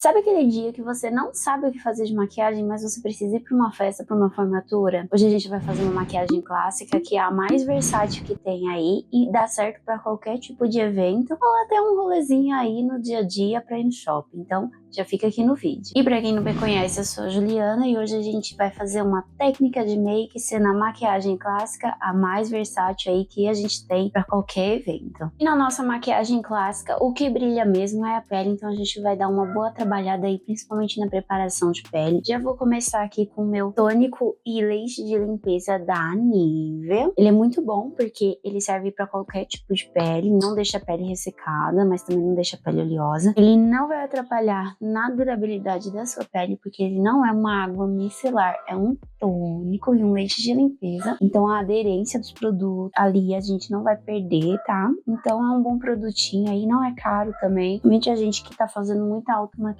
Sabe aquele dia que você não sabe o que fazer de maquiagem, mas você precisa ir para uma festa, para uma formatura? Hoje a gente vai fazer uma maquiagem clássica, que é a mais versátil que tem aí e dá certo para qualquer tipo de evento ou até um rolezinho aí no dia a dia para ir no shopping. Então, já fica aqui no vídeo. E para quem não me conhece, eu sou a Juliana e hoje a gente vai fazer uma técnica de make sendo a maquiagem clássica a mais versátil aí que a gente tem para qualquer evento. E na nossa maquiagem clássica, o que brilha mesmo é a pele, então a gente vai dar uma boa trabalhada aí, principalmente na preparação de pele. Já vou começar aqui com o meu tônico e leite de limpeza da Nivea. Ele é muito bom porque ele serve para qualquer tipo de pele, não deixa a pele ressecada, mas também não deixa a pele oleosa. Ele não vai atrapalhar na durabilidade da sua pele, porque ele não é uma água micelar, é um tônico e um leite de limpeza. Então a aderência dos produtos ali a gente não vai perder, tá? Então é um bom produtinho aí, não é caro também. Realmente a gente que tá fazendo muita automaquiagem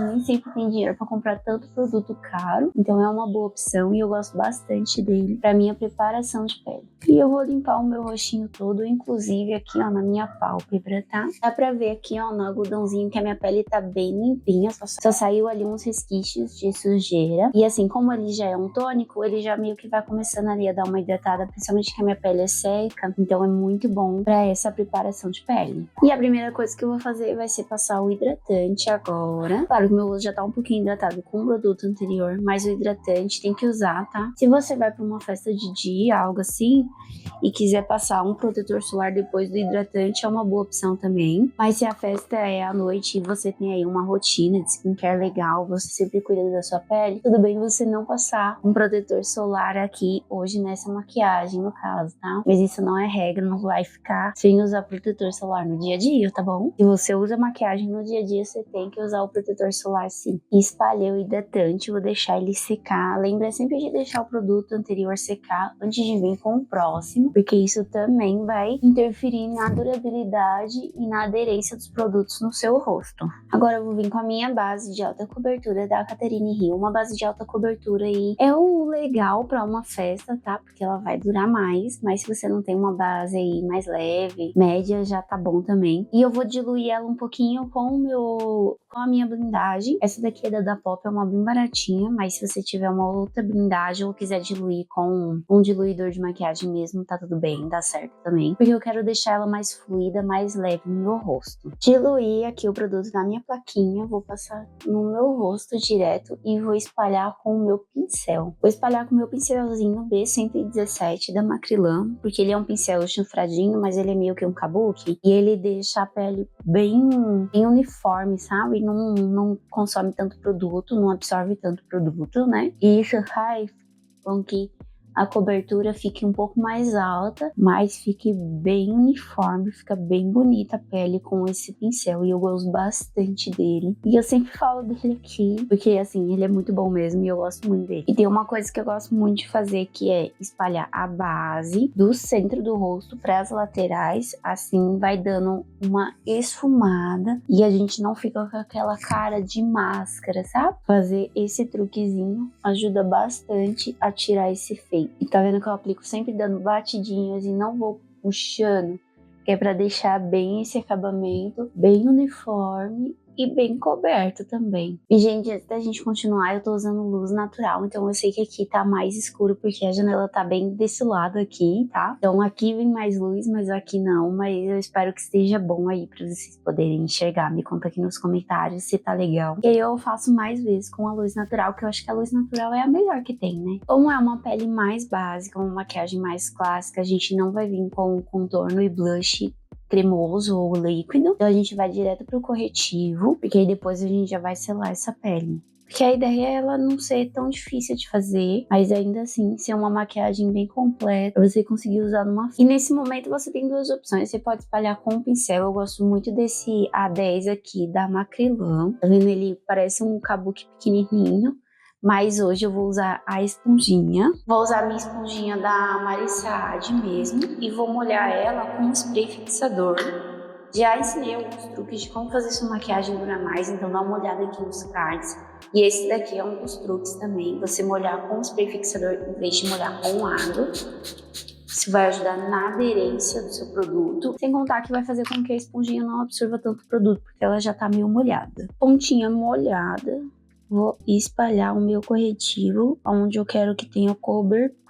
nem sempre tem dinheiro para comprar tanto produto caro, então é uma boa opção e eu gosto bastante dele para minha preparação de pele. E eu vou limpar o meu rostinho todo, inclusive aqui ó, na minha pálpebra, tá? Dá pra ver aqui ó, no algodãozinho que a minha pele tá bem limpinha, só saiu ali uns resquícios de sujeira. E assim, como ele já é um tônico, ele já meio que vai começando ali a dar uma hidratada, principalmente que a minha pele é seca, então é muito bom pra essa preparação de pele. E a primeira coisa que eu vou fazer vai ser passar o hidratante agora. Claro que o meu rosto já tá um pouquinho hidratado com o produto anterior, mas o hidratante tem que usar, tá? Se você vai pra uma festa de dia, algo assim, e quiser passar um protetor solar depois do hidratante, é uma boa opção também. Mas se a festa é à noite e você tem aí uma rotina de skincare legal, você sempre cuida da sua pele, tudo bem você não passar um protetor solar aqui hoje nessa maquiagem, no caso, tá? Mas isso não é regra, não vai ficar sem usar protetor solar no dia a dia, tá bom? Se você usa maquiagem no dia a dia, você tem que usar o protetor solar sim. E espalhei o hidratante, vou deixar ele secar. Lembra sempre de deixar o produto anterior secar antes de vir com o próximo, porque isso também vai interferir na durabilidade e na aderência dos produtos no seu rosto. Agora eu vou vir com a minha base de alta cobertura da Catherine Hill, uma base de alta cobertura aí é o legal para uma festa, tá? Porque ela vai durar mais, mas se você não tem uma base aí mais leve, média, já tá bom também. E eu vou diluir ela um pouquinho com a minha blindagem. Essa daqui é da Pop, é uma bem baratinha, mas se você tiver uma outra blindagem ou quiser diluir com um diluidor de maquiagem mesmo, tá tudo bem, dá certo também. Porque eu quero deixar ela mais fluida, mais leve no meu rosto. Diluí aqui o produto na minha plaquinha, vou passar no meu rosto direto e vou espalhar com o meu pincel. Vou espalhar com o meu pincelzinho B117 da Macrylan, porque ele é um pincel chanfradinho, mas ele é meio que um kabuki, e ele deixa a pele bem uniforme, sabe? Não consome tanto produto, não absorve tanto produto, né? E isso faz com que a cobertura fique um pouco mais alta, mas fique bem uniforme, fica bem bonita a pele com esse pincel e eu gosto bastante dele. E eu sempre falo dele aqui, porque assim, ele é muito bom mesmo e eu gosto muito dele. E tem uma coisa que eu gosto muito de fazer, que é espalhar a base do centro do rosto para as laterais, assim vai dando uma esfumada e a gente não fica com aquela cara de máscara, sabe? Fazer esse truquezinho ajuda bastante a tirar esse efeito. E tá vendo que eu aplico sempre dando batidinhas e não vou puxando, que é pra deixar bem esse acabamento, bem uniforme e bem coberto também. E gente, antes da gente continuar, eu tô usando luz natural, então eu sei que aqui tá mais escuro porque a janela tá bem desse lado aqui, tá? Então aqui vem mais luz, mas aqui não, mas eu espero que esteja bom aí pra vocês poderem enxergar. Me conta aqui nos comentários se tá legal. E aí eu faço mais vezes com a luz natural, que eu acho que a luz natural é a melhor que tem, né? Como é uma pele mais básica, uma maquiagem mais clássica, a gente não vai vir com contorno e blush cremoso ou líquido, então a gente vai direto pro corretivo, porque aí depois a gente já vai selar essa pele. Porque a ideia é ela não ser tão difícil de fazer, mas ainda assim ser uma maquiagem bem completa, pra você conseguir usar numa... E nesse momento você tem duas opções, você pode espalhar com o pincel, eu gosto muito desse A10 aqui da Macrylan, tá vendo? Ele parece um kabuki pequenininho, mas hoje eu vou usar a esponjinha. Vou usar a minha esponjinha da Marissade mesmo e vou molhar ela com um spray fixador. Já ensinei alguns truques de como fazer sua maquiagem durar mais, então dá uma olhada aqui nos cards. E esse daqui é um dos truques também, você molhar com spray fixador em vez de molhar com água. Isso vai ajudar na aderência do seu produto, sem contar que vai fazer com que a esponjinha não absorva tanto o produto, porque ela já tá meio molhada. Pontinha molhada, vou espalhar o meu corretivo onde eu quero que tenha cobertura.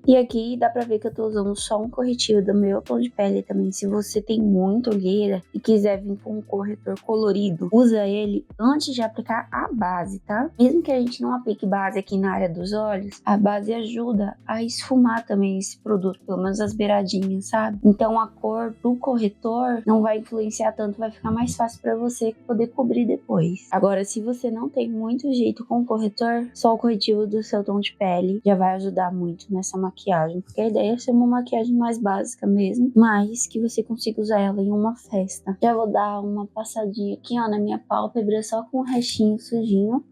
E aqui dá pra ver que eu tô usando só um corretivo do meu tom de pele também. Se você tem muita olheira e quiser vir com um corretor colorido, usa ele antes de aplicar a base, tá? Mesmo que a gente não aplique base aqui na área dos olhos, a base ajuda a esfumar também esse produto, pelo menos as beiradinhas, sabe? Então a cor do corretor não vai influenciar tanto, vai ficar mais fácil pra você poder cobrir depois. Agora, se você não tem muito jeito com o corretor, só o corretivo do seu tom de pele já vai ajudar muito nessa maquiagem, porque a ideia é ser uma maquiagem mais básica mesmo, mas que você consiga usar ela em uma festa. Já vou dar uma passadinha aqui, ó, na minha pálpebra, só com o restinho sujinho.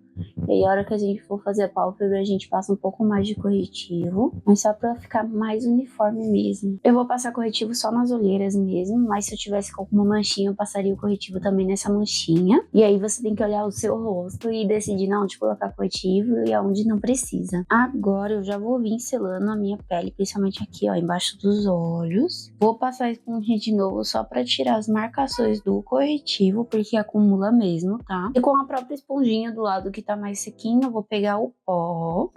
E aí, a hora que a gente for fazer a pálpebra, a gente passa um pouco mais de corretivo, mas só pra ficar mais uniforme mesmo. Eu vou passar corretivo só nas olheiras mesmo, mas se eu tivesse com alguma manchinha, eu passaria o corretivo também nessa manchinha. E aí você tem que olhar o seu rosto e decidir onde colocar corretivo e aonde não precisa. Agora eu já vou vir selando a minha pele, principalmente aqui, ó, embaixo dos olhos. Vou passar a esponjinha de novo só pra tirar as marcações do corretivo, porque acumula mesmo, tá? E com a própria esponjinha do lado que tá mais sequinho, eu vou pegar o pó,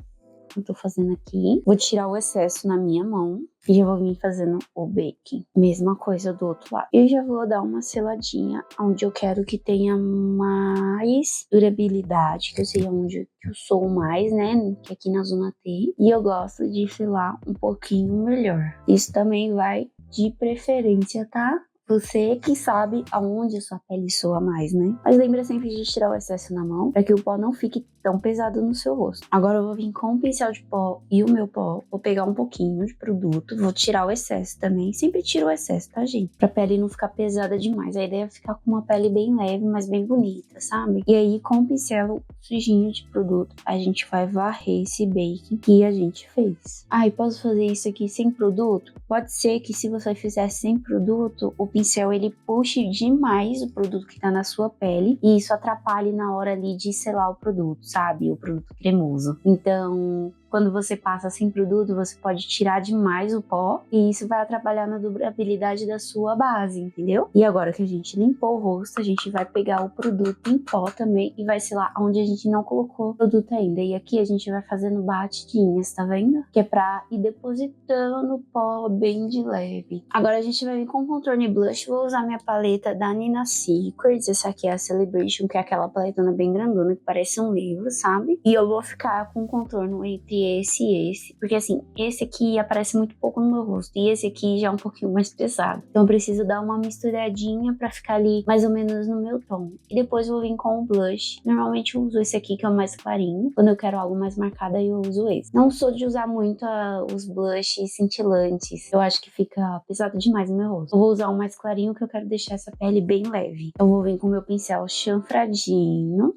eu tô fazendo aqui, vou tirar o excesso na minha mão e já vou vir fazendo o baking. Mesma coisa do outro lado. E já vou dar uma seladinha onde eu quero que tenha mais durabilidade, que eu sei onde eu sou mais, né, que é aqui na zona T. E eu gosto de selar um pouquinho melhor. Isso também vai de preferência, tá? Você que sabe aonde a sua pele soa mais, né? Mas lembra sempre de tirar o excesso na mão, para que o pó não fique tão pesado no seu rosto. Agora eu vou vir com o pincel de pó e o meu pó, vou pegar um pouquinho de produto, vou tirar o excesso também. Sempre tiro o excesso, tá, gente? Pra pele não ficar pesada demais. A ideia é ficar com uma pele bem leve, mas bem bonita, sabe? E aí, com o pincel sujinho de produto, a gente vai varrer esse baking que a gente fez. Ah, e posso fazer isso aqui sem produto? Pode ser que se você fizer sem produto, o pincel ele puxe demais o produto que tá na sua pele e isso atrapalhe na hora ali de selar o produto, sabe? O produto cremoso. Então, quando você passa sem produto, você pode tirar demais o pó e isso vai atrapalhar na durabilidade da sua base, entendeu? E agora que a gente limpou o rosto, a gente vai pegar o produto em pó também e vai selar onde a gente não colocou o produto ainda. E aqui a gente vai fazendo batidinhas, tá vendo? Que é pra ir depositando o pó bem de leve. Agora a gente vai vir com contorno e blush. Vou usar minha paleta da Nina Secrets. Essa aqui é a Celebration, que é aquela paletona bem grandona que parece um livro, sabe? E eu vou ficar com contorno entre esse e esse, porque assim, esse aqui aparece muito pouco no meu rosto e esse aqui já é um pouquinho mais pesado, então eu preciso dar uma misturadinha pra ficar ali mais ou menos no meu tom. E depois vou vir com o blush. Normalmente eu uso esse aqui que é o mais clarinho, quando eu quero algo mais marcado aí eu uso esse. Não sou de usar muito os blushes cintilantes, eu acho que fica pesado demais no meu rosto. Eu vou usar um mais clarinho que eu quero deixar essa pele bem leve. Eu vou vir com o meu pincel chanfradinho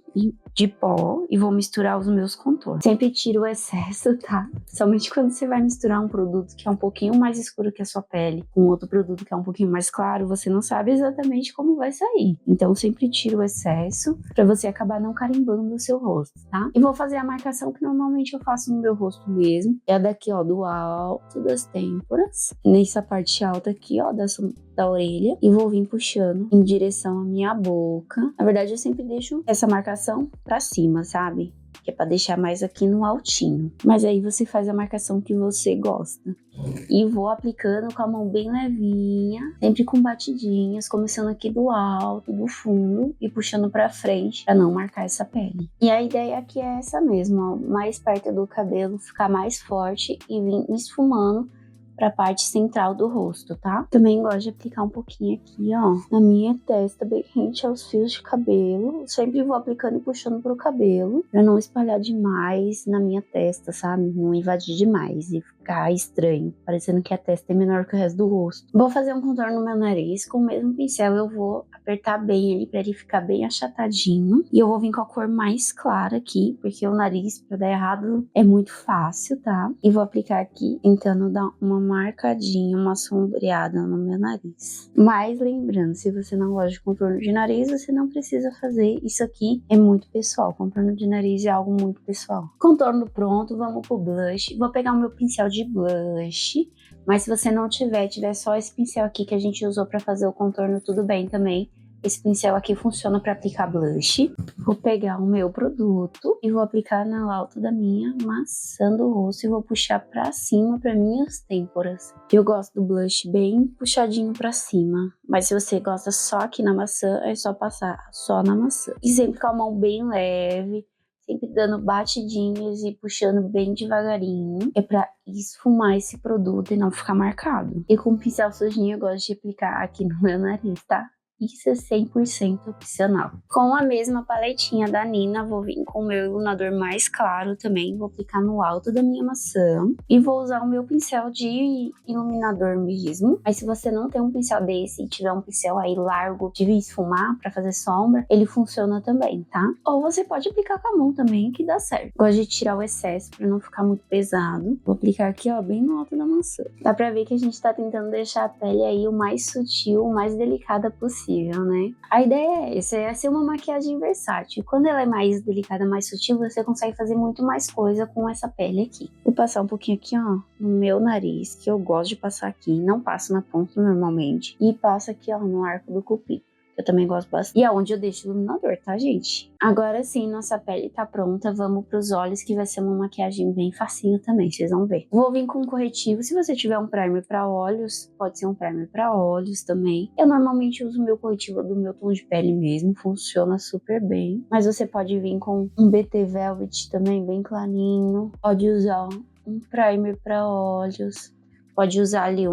de pó e vou misturar os meus contornos. Sempre tiro o excesso, tá? Somente quando você vai misturar um produto que é um pouquinho mais escuro que a sua pele com outro produto que é um pouquinho mais claro, você não sabe exatamente como vai sair. Então sempre tiro o excesso pra você acabar não carimbando o seu rosto, tá? E vou fazer a marcação que normalmente eu faço no meu rosto mesmo. É a daqui, ó, do alto das têmporas, nessa parte alta aqui, ó, da orelha, e vou vir puxando em direção à minha boca. Na verdade, eu sempre deixo essa marcação pra cima, sabe? Que é pra deixar mais aqui no altinho. Mas aí você faz a marcação que você gosta. E vou aplicando com a mão bem levinha, sempre com batidinhas, começando aqui do alto, do fundo e puxando pra frente pra não marcar essa pele. E a ideia aqui é essa mesmo, ó, mais perto do cabelo, ficar mais forte e vir esfumando pra parte central do rosto, tá? Também gosto de aplicar um pouquinho aqui, ó, na minha testa, bem rente aos fios de cabelo. Sempre vou aplicando e puxando pro cabelo, pra não espalhar demais na minha testa, sabe? Não invadir demais e ficar estranho, parecendo que a testa é menor que o resto do rosto. Vou fazer um contorno no meu nariz, com o mesmo pincel eu vou apertar bem ele pra ele ficar bem achatadinho. E eu vou vir com a cor mais clara aqui, porque o nariz, pra dar errado, é muito fácil, tá? E vou aplicar aqui, tentando dar uma marcadinha, uma sombreada no meu nariz. Mas lembrando, se você não gosta de contorno de nariz, você não precisa fazer. Isso aqui é muito pessoal. Contorno de nariz é algo muito pessoal. Contorno pronto, vamos pro blush. Vou pegar o meu pincel de de blush. Mas se você não tiver só esse pincel aqui que a gente usou pra fazer o contorno, tudo bem também. Esse pincel aqui funciona para aplicar blush. Vou pegar o meu produto e vou aplicar no alto da minha maçã do rosto e vou puxar para cima para minhas têmporas. Eu gosto do blush bem puxadinho para cima, mas se você gosta só aqui na maçã, é só passar só na maçã. E sempre com a mão bem leve, sempre dando batidinhas e puxando bem devagarinho. É pra esfumar esse produto e não ficar marcado. E com o pincel sujinho eu gosto de aplicar aqui no meu nariz, tá? Isso é 100% opcional. Com a mesma paletinha da Nina, vou vir com o meu iluminador mais claro também. Vou aplicar no alto da minha maçã. E vou usar o meu pincel de iluminador mesmo. Mas se você não tem um pincel desse e tiver um pincel aí largo de esfumar pra fazer sombra, ele funciona também, tá? Ou você pode aplicar com a mão também, que dá certo. Gosto de tirar o excesso pra não ficar muito pesado. Vou aplicar aqui, ó, bem no alto da maçã. Dá pra ver que a gente tá tentando deixar a pele aí o mais sutil, o mais delicada possível. Né? A ideia é essa, é ser uma maquiagem versátil. Quando ela é mais delicada, mais sutil, você consegue fazer muito mais coisa com essa pele aqui. Vou passar um pouquinho aqui, ó, no meu nariz, que eu gosto de passar aqui. Não passo na ponta normalmente. E passo aqui, ó, no arco do cupido. Eu também gosto bastante. E é onde eu deixo o iluminador, tá, gente? Agora sim, nossa pele tá pronta. Vamos pros olhos, que vai ser uma maquiagem bem facinho também, vocês vão ver. Vou vir com um corretivo. Se você tiver um primer pra olhos, pode ser um primer pra olhos também. Eu normalmente uso o meu corretivo do meu tom de pele mesmo. Funciona super bem. Mas você pode vir com um BT Velvet também, bem clarinho. Pode usar um primer pra olhos. Pode usar ali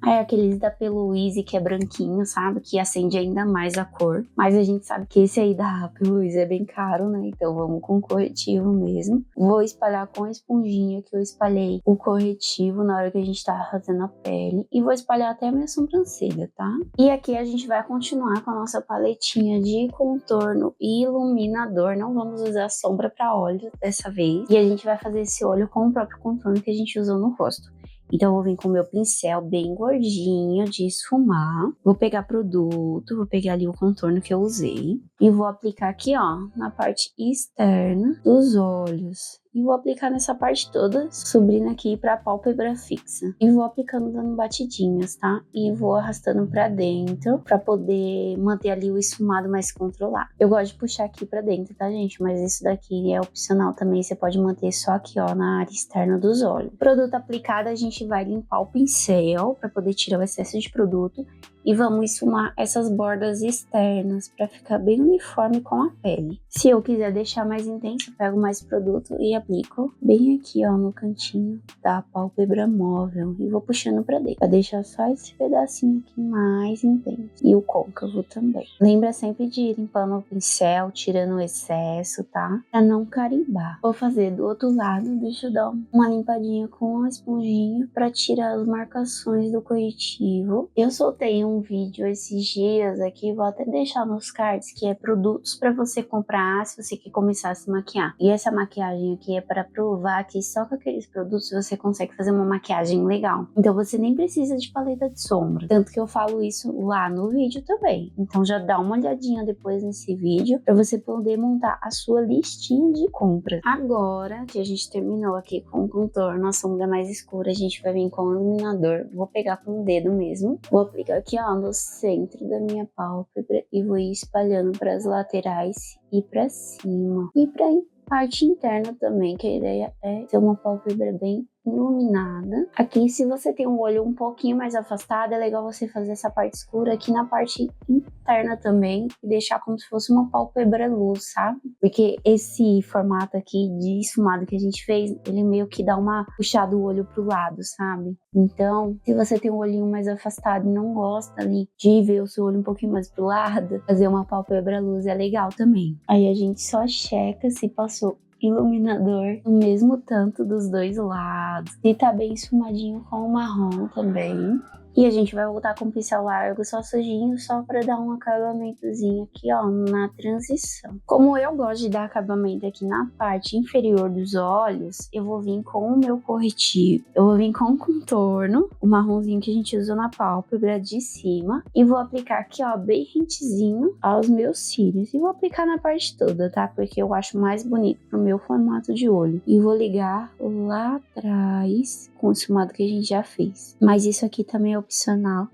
aqueles da Peluise, que é branquinho, sabe? Que acende ainda mais a cor. Mas a gente sabe que esse aí da Peluise é bem caro, né? Então vamos com corretivo mesmo. Vou espalhar com a esponjinha que eu espalhei o corretivo na hora que a gente tava fazendo a pele. E vou espalhar até a minha sobrancelha, tá? E aqui a gente vai continuar com a nossa paletinha de contorno e iluminador. Não vamos usar sombra para olhos dessa vez. E a gente vai fazer esse olho com o próprio contorno que a gente usou no rosto. Então, eu vou vir com o meu pincel bem gordinho de esfumar. Vou pegar produto, vou pegar ali o contorno que eu usei. E vou aplicar aqui, ó, na parte externa dos olhos. E vou aplicar nessa parte toda, subindo aqui pra pálpebra fixa. E vou aplicando dando batidinhas, tá? E vou arrastando pra dentro, pra poder manter ali o esfumado mais controlado. Eu gosto de puxar aqui pra dentro, tá, gente? Mas isso daqui é opcional também, você pode manter só aqui, ó, na área externa dos olhos. Produto aplicado, a gente vai limpar o pincel pra poder tirar o excesso de produto. E vamos esfumar essas bordas externas para ficar bem uniforme com a pele. Se eu quiser deixar mais intenso, eu pego mais produto e aplico bem aqui, ó, no cantinho da pálpebra móvel. E vou puxando para dentro, para deixar só esse pedacinho aqui mais intenso. E o côncavo também. Lembra sempre de ir limpando o pincel, tirando o excesso, tá? Para não carimbar. Vou fazer do outro lado, deixa eu dar uma limpadinha com a esponjinha para tirar as marcações do corretivo. Eu soltei um vídeo esses dias aqui, vou até deixar nos cards, que é produtos para você comprar se você quer começar a se maquiar. E essa maquiagem aqui é para provar que só com aqueles produtos você consegue fazer uma maquiagem legal. Então você nem precisa de paleta de sombra. Tanto que eu falo isso lá no vídeo também. Então já dá uma olhadinha depois nesse vídeo para você poder montar a sua listinha de compras. Agora que a gente terminou aqui com o contorno, a sombra mais escura, a gente vai vir com o iluminador. Vou pegar com o dedo mesmo. Vou aplicar aqui, ó, no centro da minha pálpebra e vou ir espalhando para as laterais e para cima. E para parte interna também, que a ideia é ter uma pálpebra bem iluminada. Aqui, se você tem um olho um pouquinho mais afastado, é legal você fazer essa parte escura aqui na parte interna também e deixar como se fosse uma pálpebra luz, sabe? Porque esse formato aqui de esfumado que a gente fez, ele meio que dá uma puxada o olho pro lado, sabe? Então, se você tem um olhinho mais afastado e não gosta ali de ver o seu olho um pouquinho mais pro lado, fazer uma pálpebra luz é legal também. Aí a gente só checa se passou iluminador no mesmo tanto dos dois lados. E tá bem esfumadinho com o marrom também. E a gente vai voltar com o pincel largo, só sujinho, só pra dar um acabamentozinho aqui, ó, na transição. Como eu gosto de dar acabamento aqui na parte inferior dos olhos, eu vou vir com o meu corretivo, eu vou vir com o contorno, o marronzinho que a gente usa na pálpebra de cima, e vou aplicar aqui, ó, bem rentezinho aos meus cílios. E vou aplicar na parte toda, tá? Porque eu acho mais bonito pro meu formato de olho. E vou ligar lá atrás com o esfumado que a gente já fez. Mas isso aqui também é opcional.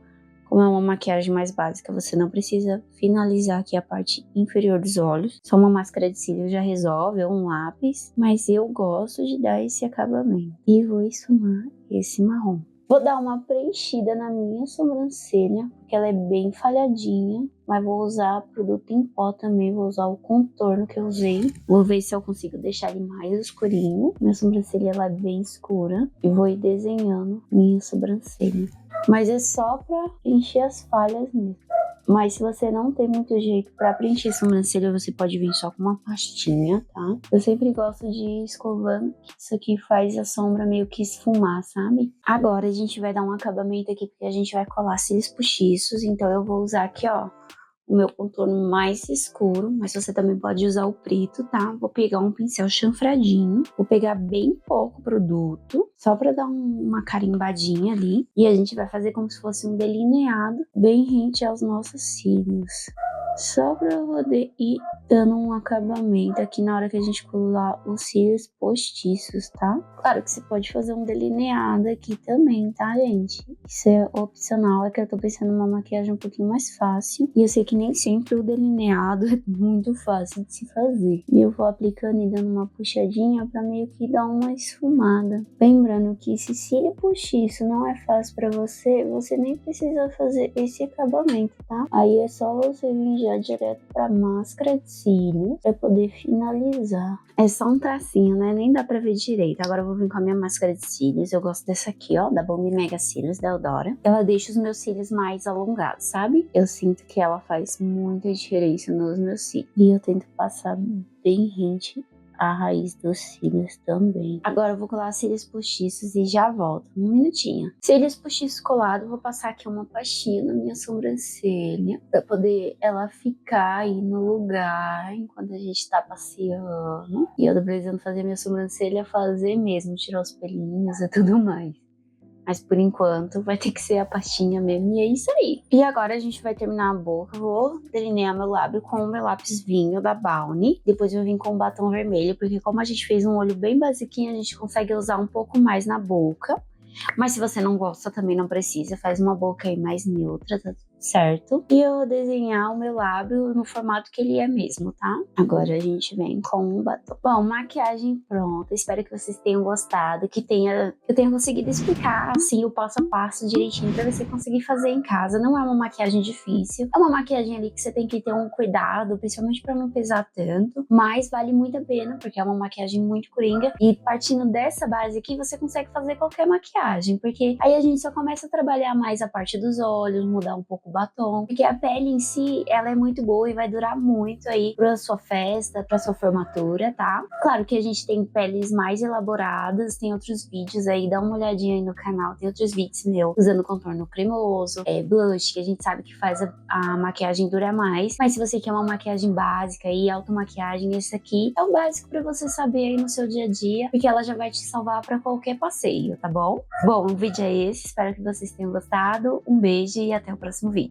Como é uma maquiagem mais básica, você não precisa finalizar aqui a parte inferior dos olhos. Só uma máscara de cílios já resolve, ou um lápis. Mas eu gosto de dar esse acabamento. E vou esfumar esse marrom. Vou dar uma preenchida na minha sobrancelha, porque ela é bem falhadinha. Mas vou usar produto em pó também, vou usar o contorno que eu usei. Vou ver se eu consigo deixar ele mais escurinho. Minha sobrancelha ela é bem escura. E vou ir desenhando minha sobrancelha. Mas é só pra preencher as falhas mesmo. Mas se você não tem muito jeito pra preencher sobrancelha, você pode vir só com uma pastinha, tá? Eu sempre gosto de ir escovando, que isso aqui faz a sombra meio que esfumar, sabe? Agora a gente vai dar um acabamento aqui, porque a gente vai colar cílios postiços. Então eu vou usar aqui, ó, o meu contorno mais escuro, mas você também pode usar o preto, tá? Vou pegar um pincel chanfradinho, vou pegar bem pouco produto, só pra dar uma carimbadinha ali. E a gente vai fazer como se fosse um delineado bem rente aos nossos cílios. Só pra eu poder ir dando um acabamento aqui na hora que a gente colar os cílios postiços, tá? Claro que você pode fazer um delineado aqui também, tá, gente? Isso é opcional, é que eu tô pensando numa maquiagem um pouquinho mais fácil. E eu sei que nem sempre o delineado é muito fácil de se fazer. E eu vou aplicando e dando uma puxadinha pra meio que dar uma esfumada. Lembrando que se cílio postiço não é fácil pra você, você nem precisa fazer esse acabamento, tá? Aí é só você vir já direto pra máscara de cílios pra poder finalizar. É só um tracinho, né? Nem dá pra ver direito. Agora eu vou vir com a minha máscara de cílios. Eu gosto dessa aqui, ó, da Bomb Mega Cílios, da Eudora. Ela deixa os meus cílios mais alongados, sabe? Eu sinto que ela faz muita diferença nos meus cílios. E eu tento passar bem rente a raiz dos cílios também. Agora eu vou colar cílios postiços e já volto. Um minutinho. Cílios postiços colados, vou passar aqui uma pastinha na minha sobrancelha pra poder ela ficar aí no lugar enquanto a gente tá passeando. E eu tô precisando fazer minha sobrancelha fazer mesmo, tirar os pelinhos e tudo mais. Mas por enquanto vai ter que ser a pastinha mesmo e é isso aí. E agora a gente vai terminar a boca. Vou delinear meu lábio com o meu lápis vinho da Balmy. Depois eu vim com o batom vermelho, porque como a gente fez um olho bem basiquinho, a gente consegue usar um pouco mais na boca. Mas se você não gosta, também não precisa. Faz uma boca aí mais neutra, tá tudo certo? E eu vou desenhar o meu lábio no formato que ele é mesmo, tá? Agora a gente vem com o batom. Bom, maquiagem pronta. Espero que vocês tenham gostado, que eu tenha conseguido explicar, assim, o passo a passo direitinho pra você conseguir fazer em casa. Não é uma maquiagem difícil. É uma maquiagem ali que você tem que ter um cuidado, principalmente pra não pesar tanto. Mas vale muito a pena, porque é uma maquiagem muito coringa. E partindo dessa base aqui, você consegue fazer qualquer maquiagem, porque aí a gente só começa a trabalhar mais a parte dos olhos, mudar um pouco o batom, porque a pele em si, ela é muito boa e vai durar muito aí pra sua festa, pra sua formatura, tá? Claro que a gente tem peles mais elaboradas, tem outros vídeos aí, dá uma olhadinha aí no canal, tem outros vídeos meu usando contorno cremoso, blush, que a gente sabe que faz a maquiagem durar mais, mas se você quer uma maquiagem básica e automaquiagem, esse aqui é o básico pra você saber aí no seu dia a dia, porque ela já vai te salvar pra qualquer passeio, tá bom? Bom, o vídeo é esse, espero que vocês tenham gostado, um beijo e até o próximo vídeo.